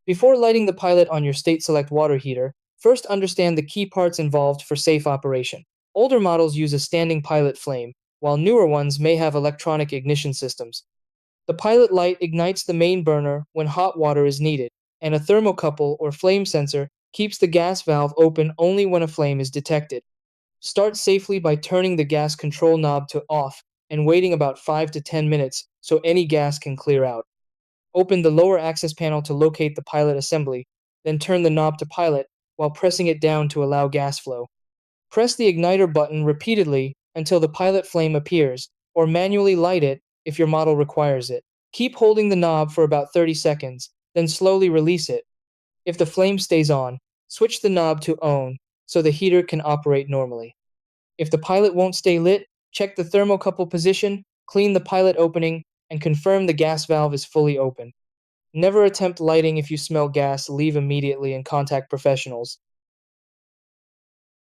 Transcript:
Before lighting the pilot on your state select water heater, first understand the key parts involved for safe operation. Older models use a standing pilot flame, while newer ones may have electronic ignition systems. The pilot light ignites the main burner when hot water is needed, and a thermocouple or flame sensor keeps the gas valve open only when a flame is detected. Start safely by turning the gas control knob to off and waiting about 5 to 10 minutes so any gas can clear out. Open the lower access panel to locate the pilot assembly, then turn the knob to pilot while pressing it down to allow gas flow. Press the igniter button repeatedly until the pilot flame appears, or manually light it if your model requires it. Keep holding the knob for about 30 seconds, then slowly release it. If the flame stays on, switch the knob to on so the heater can operate normally. If the pilot won't stay lit, check the thermocouple position, clean the pilot opening, and confirm the gas valve is fully open. Never attempt lighting if you smell gas, leave immediately and contact professionals.